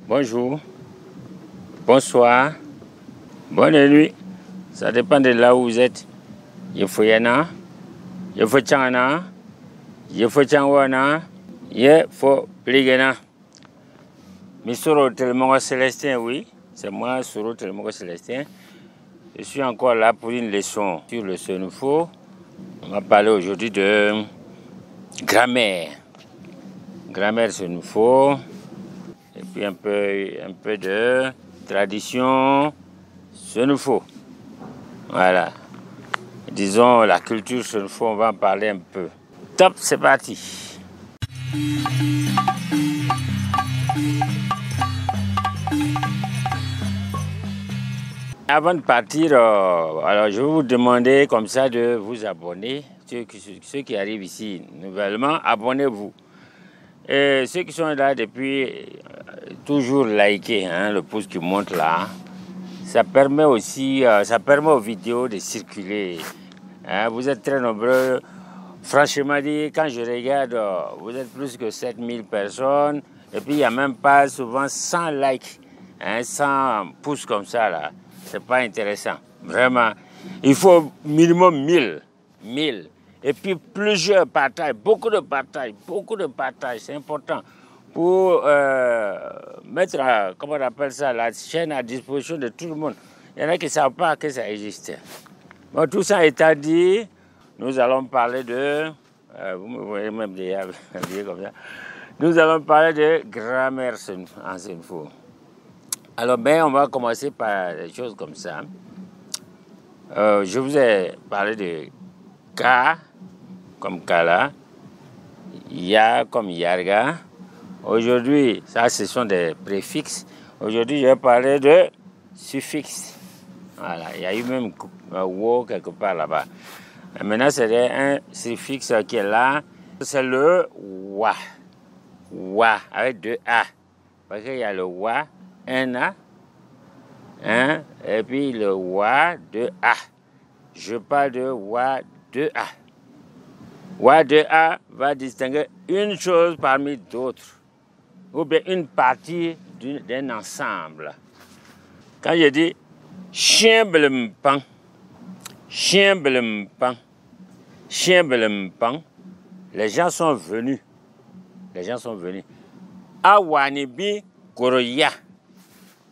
bonjour, bonsoir, bonne nuit. Ça dépend de là où vous êtes. Yefoyana, Yefochana, Yefochanwana, Yefopligana. Misoro Telmongo Célestin, oui, c'est moi, Soro Telmongo Célestin. Je suis encore là pour une leçon sur le Senufo. On va parler aujourd'hui de grammaire. Grammaire Senufo. Et puis un peu de tradition Senufo. Voilà. Disons la culture Senufo, on va en parler un peu. Top, c'est parti. Avant de partir, alors je vais vous demander comme ça de vous abonner. Ceux qui arrivent ici nouvellement, abonnez-vous. Et ceux qui sont là depuis, toujours liker le pouce qui monte là. Ça permet aussi, ça permet aux vidéos de circuler. Vous êtes très nombreux. Franchement dit, quand je regarde, vous êtes plus que 7000 personnes. Et puis il n'y a même pas souvent 100 likes, 100 pouces comme ça là. C'est pas intéressant. Vraiment. Il faut minimum 1000. Et puis plusieurs partages, beaucoup de partages, c'est important. Pour mettre, comment on appelle ça, la chaîne à disposition de tout le monde. Il y en a qui ne savent pas que ça existe. Bon, tout ça étant dit, nous allons parler de... vous me voyez même déjà habillé comme ça. Nous allons parler de grammaire en Senufo. Alors, on va commencer par des choses comme ça. Je vous ai parlé de ka, comme kala, ya, comme yarga. Aujourd'hui, ça, ce sont des préfixes. Aujourd'hui, je vais parler de suffixes. Voilà, il y a eu même un wo quelque part là-bas. Maintenant, c'est un suffixe qui est là. C'est le wa. Wa, avec deux A. Parce qu'il y a le wa, un A, et puis le wa, deux A. Je parle de wa, deux A. Wa, deux A va distinguer une chose parmi d'autres, ou bien une partie d'un ensemble. Quand je dis chien blempang, les gens sont venus. Awanibi koroya.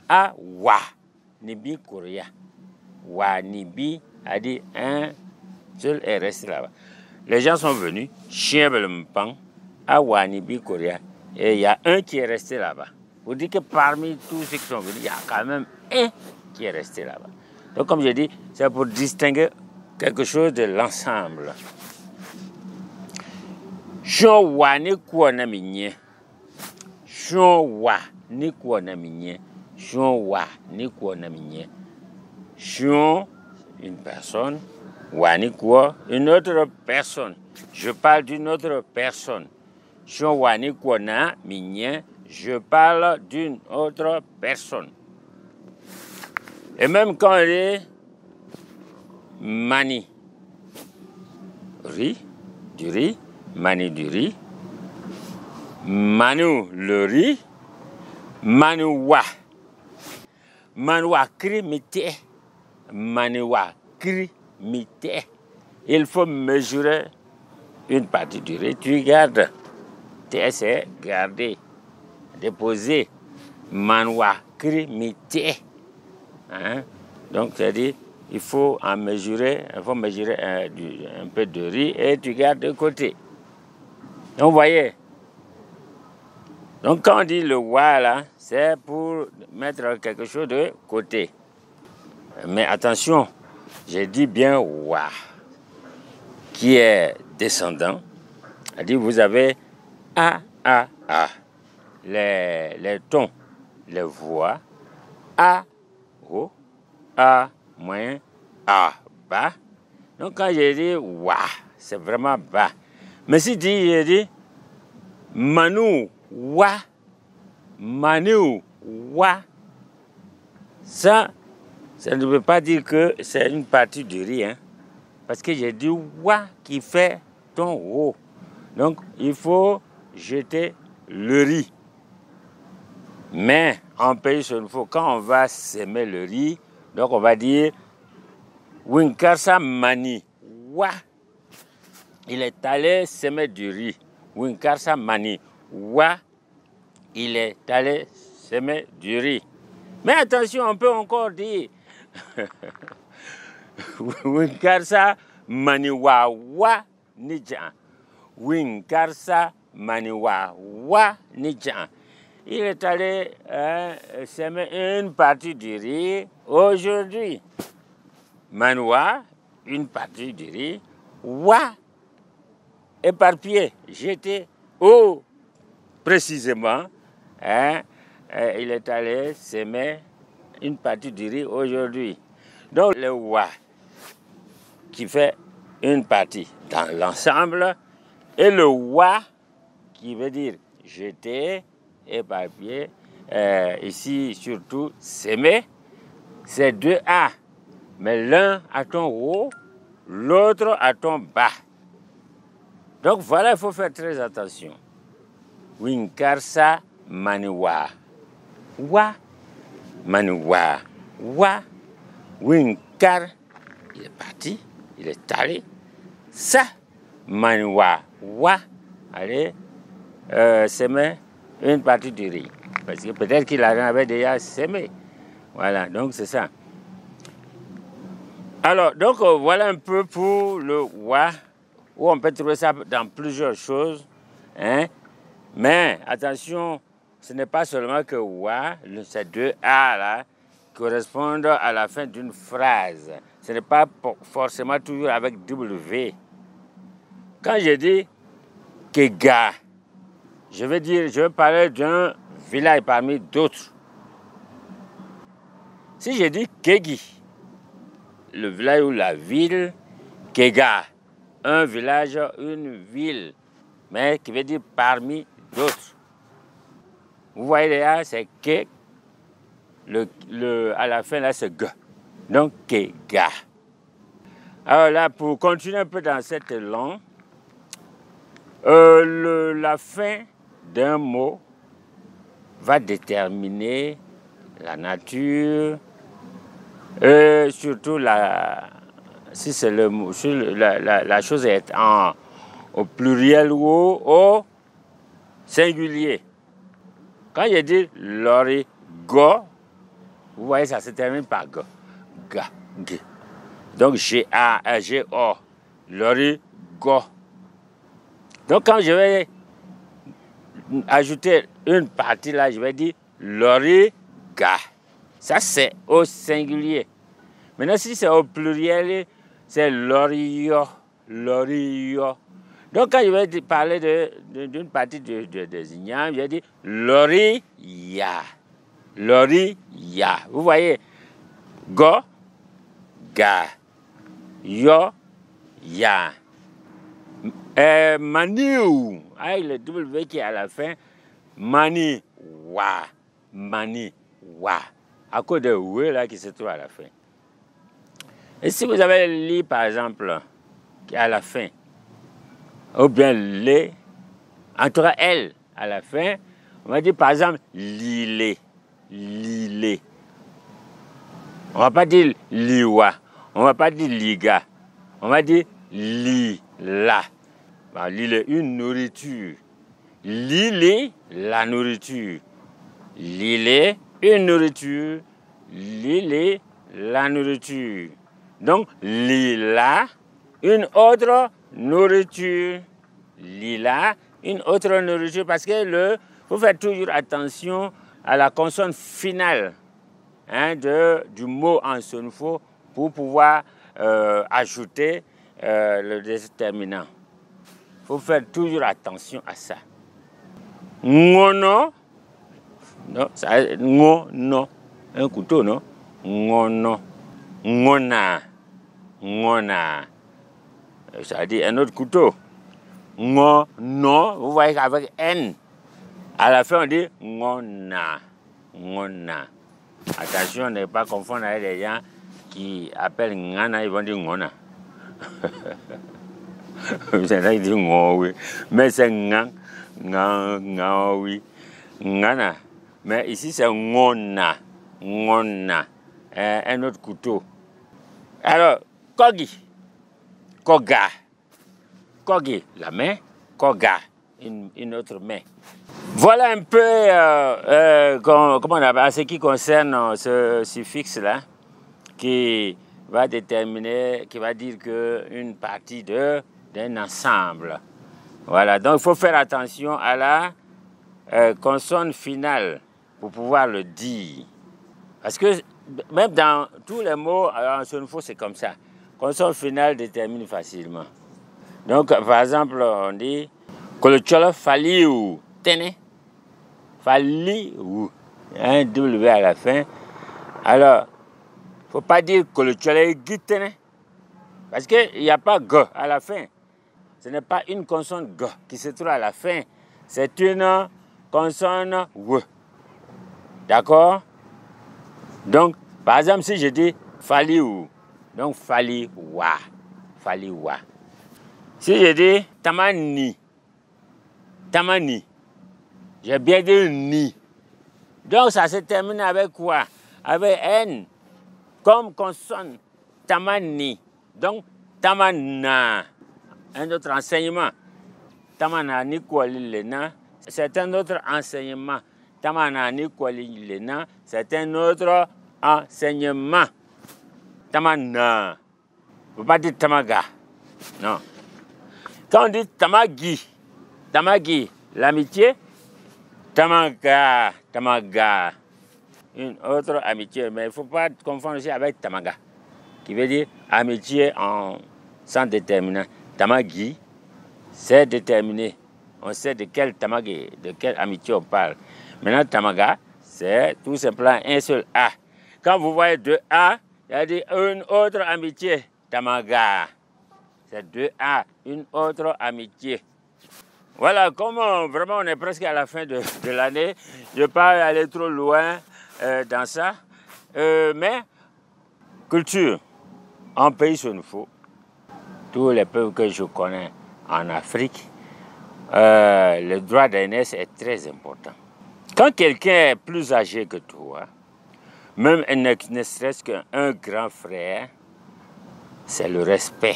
Awanibi koroya. Wanibi a dit un seul est resté là-bas. Les gens sont venus. Chien blempang. Awanibi koroya. Et il y a un qui est resté là-bas. Vous dites que parmi tous ceux qui sont venus, il y a quand même un qui est resté là-bas. Donc, comme je dis, c'est pour distinguer quelque chose de l'ensemble. Shon wa ni kwa na minye. Shon wa ni kwa na minye. Shon, une personne. Wa ni kwa, une autre personne. Je parle d'une autre personne. Shon wa ni kwa na minye. Je parle d'une autre personne. Et même quand elle est mani, riz, du riz, mani du riz, manu le riz, manuwa, manuwa krimité, manuwa krimité. Il faut mesurer une partie du riz. Tu gardes, c'est garder, déposer, manuwa krimité. Donc, c'est-à-dire, il faut mesurer un peu de riz et tu gardes de côté. Donc, vous voyez. Donc, quand on dit le wa, là, c'est pour mettre quelque chose de côté. Mais attention, j'ai dit bien wa, qui est descendant. C'est-à-dire, vous avez a, les tons, les voix, a, haut, A, moyen, A, bas. Donc quand j'ai dit wa, c'est vraiment bas. Mais si j'ai dit manu, wa, ça ne veut pas dire que c'est une partie du riz. Parce que j'ai dit wa qui fait ton haut. Donc il faut jeter le riz. Mais en pays Sonfo, quand on va semer le riz, donc on va dire Winkarsa Mani. Wa. Il est allé semer du riz. Winkarsa Mani. Wa. Il est allé semer du riz. Mais attention, on peut encore dire Winkarsa Mani Wa Wa Nijan. Winkarsa Mani Wa Wa Nijan. Il est allé semer une partie du riz aujourd'hui. Manoua, une partie du riz. Wa, éparpillé, jeté. Ou, précisément, il est allé semer une partie du riz aujourd'hui. Donc, le wa qui fait une partie dans l'ensemble et le wa qui veut dire jeter, éparpillé, ici surtout semer, c'est deux A. Mais l'un à ton haut, l'autre à ton bas. Donc voilà, il faut faire très attention. Winkarsa Maniwa. Wa. Maniwa. Wa. Winkar. Il est parti, il est allé. Sa. Maniwa. Wa. Allez, semer une partie du riz. Parce que peut-être qu'il avait déjà semé. Voilà, donc c'est ça. Alors, donc voilà un peu pour le wa, où on peut trouver ça dans plusieurs choses. Hein? Mais attention, ce n'est pas seulement que wa, ces deux A là, correspondent à la fin d'une phrase. Ce n'est pas forcément toujours avec W. Quand je dis Kega, je veux parler d'un village parmi d'autres. Si je dis Kegi, le village ou la ville, Kega, un village, une ville, mais qui veut dire parmi d'autres. Vous voyez là, c'est Ke, à la fin là c'est G, donc Kega. Alors là, pour continuer un peu dans cette langue, la fin d'un mot va déterminer la nature, surtout si c'est le mot, si la chose est au pluriel ou au singulier. Quand je dis l'origo, vous voyez, ça se termine par go. Ga, g. Donc G-A-G-O, l'origo. Donc quand je vais ajouter une partie là, je vais dire l'origa. Ça, c'est au singulier. Maintenant, si c'est au pluriel, c'est l'orio, l'orio. Donc, quand je vais parler d'une partie des ignames, je vais dire l'oriya, l'oriya. Vous voyez, go, ga, yo, ya. Maniou, avec le W qui est à la fin, mani, wa, mani, wa. À cause de oué là qui se trouve à la fin. Et si vous avez le li par exemple qui est à la fin, ou bien le, en tout cas L à la fin, on va dire par exemple lilé, lilé. On va pas dire liwa, on va pas dire liga, on va dire lila. Bah, lilé, une nourriture. Lilé, la nourriture. Lilé, une nourriture, lilé, la nourriture. Donc, lila, une autre nourriture. Lila, une autre nourriture. Parce que faut faire toujours attention à la consonne finale du mot en sonfo pour pouvoir ajouter le déterminant. Il faut faire toujours attention à ça. Ngono. Non, ça ngono. Un couteau, non? Ngono. Ngona. Ngona. Ça dit un autre couteau. Ngono. Vous voyez qu'avec N, à la fin, on dit ngona. Ngona. Attention, ne pas confondre avec les gens qui appellent ngana, ils vont dire ngona. C'est là qu'ils disent ngo, oui. Mais c'est ngan, oui. Ngana. Mais ici, c'est ngona. Ngona. Un autre couteau. Alors, kogi. Koga. Kogi, la main. Koga, une autre main. Voilà un peu comment on appelle, ce qui concerne ce suffixe-là, qui va déterminer, qui va dire qu'une partie d'un ensemble. Voilà, donc il faut faire attention à la consonne finale pour pouvoir le dire. Parce que même dans tous les mots en sonofo, c'est comme ça. Consonne finale détermine facilement. Donc, par exemple, on dit Kolocholo faliou, tene. Faliou. Un W à la fin. Alors, il ne faut pas dire Kolocholo guitene. Parce qu'il n'y a pas G à la fin. Ce n'est pas une consonne G qui se trouve à la fin. C'est une consonne W. D'accord? Donc, par exemple, si je dis faliou, donc faliwa. Faliwa. Si je dis tamani, tamani, j'ai bien dit ni. Donc ça se termine avec quoi? Avec N, comme consonne, tamani. Donc tamana, un autre enseignement. Tamana ni kwali lena, c'est un autre enseignement. Tamana ni kwali lena, c'est un autre enseignement. Tamana, vous ne pouvez pas dire tamaga, non. Quand on dit tamagi, tamagi, l'amitié, tamaga, tamaga, une autre amitié, mais il ne faut pas confondre aussi avec tamaga, qui veut dire amitié sans déterminant. Tamagi, c'est déterminé. On sait de quel tamagi, de quelle amitié on parle. Maintenant, tamaga, c'est tout simplement un seul A. Quand vous voyez deux A, il y a dit une autre amitié, tamaga. C'est deux A, une autre amitié. Voilà, comme vraiment on est presque à la fin de l'année, je ne vais pas aller trop loin dans ça. Mais, culture, en pays sonofo, tous les peuples que je connais en Afrique, le droit d'aînesse est très important. Quand quelqu'un est plus âgé que toi, même ne serait-ce qu'un grand frère, c'est le respect.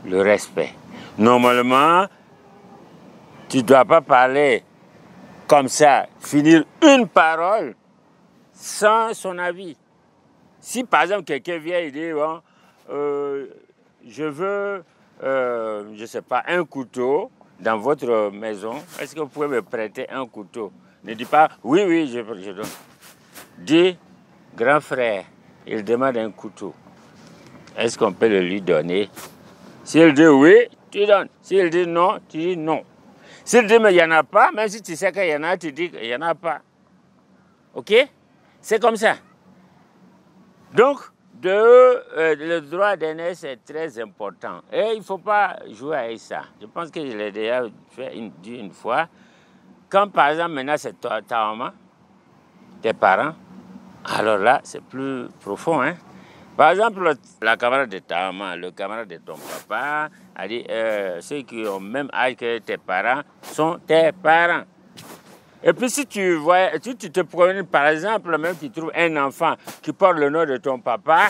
Le respect. Normalement, tu ne dois pas parler comme ça, finir une parole sans son avis. Si par exemple quelqu'un vient et dit, bon, je veux, je ne sais pas, un couteau dans votre maison, est-ce que vous pouvez me prêter un couteau? Ne dis pas, oui, oui, je donne. Dis, grand frère, il demande un couteau. Est-ce qu'on peut le lui donner? S'il dit oui, tu donnes. S'il dit non, tu dis non. S'il dit mais il n'y en a pas, même si tu sais qu'il y en a, tu dis qu'il n'y en a pas. OK? C'est comme ça. Donc, le droit d'aînesse est très important. Et il ne faut pas jouer avec ça. Je pense que je l'ai déjà fait une fois. Quand par exemple maintenant c'est ta maman, tes parents, alors là c'est plus profond, hein? Par exemple, la camarade de ta maman, le camarade de ton papa, a dit ceux qui ont le même âge que tes parents sont tes parents. Et puis si tu te promènes, par exemple, même tu trouves un enfant qui porte le nom de ton papa,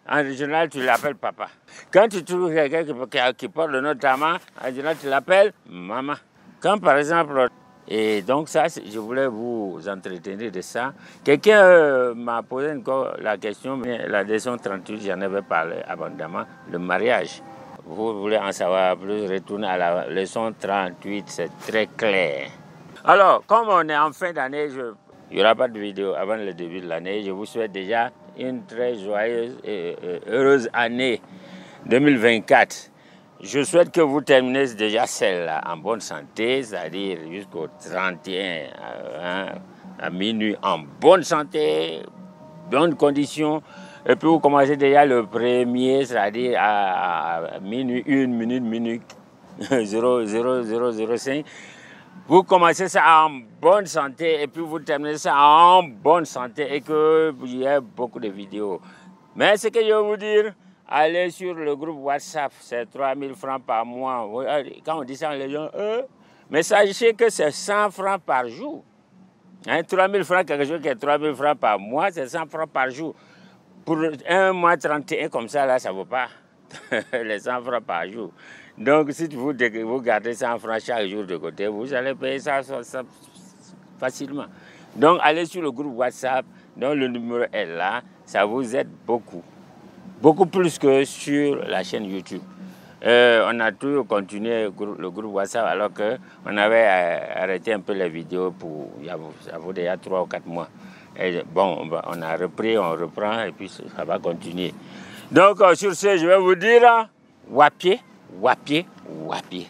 en général tu l'appelles papa. Quand tu trouves quelqu'un qui porte le nom de ta maman, en général tu l'appelles maman. Quand par exemple... Et donc ça, je voulais vous entretenir de ça. Quelqu'un m'a posé la question, mais la leçon 38, j'en avais parlé abondamment, le mariage. Vous voulez en savoir plus, retournez à la leçon 38, c'est très clair. Alors, comme on est en fin d'année, il n'y aura pas de vidéo avant le début de l'année. Je vous souhaite déjà une très joyeuse et heureuse année 2024. Je souhaite que vous terminez déjà celle-là en bonne santé, c'est-à-dire jusqu'au 31 à minuit en bonne santé, bonnes conditions. Et puis vous commencez déjà le premier, c'est-à-dire à minuit 1 minute 00:05. Vous commencez ça en bonne santé et puis vous terminez ça en bonne santé et qu'il y ait beaucoup de vidéos. Mais ce que je veux vous dire, allez sur le groupe WhatsApp, c'est 3000 francs par mois. Quand on dit ça, les gens, mais sachez que c'est 100 francs par jour. Hein, 3 000 francs, quelque chose qui est 3 000 francs par mois, c'est 100 francs par jour. Pour un mois 31 comme ça, là, ça ne vaut pas les 100 francs par jour. Donc, si vous gardez 100 francs chaque jour de côté, vous allez payer ça facilement. Donc, allez sur le groupe WhatsApp, dont le numéro est là, ça vous aide beaucoup. Beaucoup plus que sur la chaîne YouTube. On a toujours continué le groupe WhatsApp alors qu'on avait arrêté un peu les vidéos ça vaut déjà 3 ou 4 mois. Et bon, on a repris, on reprend et puis ça va continuer. Donc sur ce, je vais vous dire, wapier, wapier, wapier.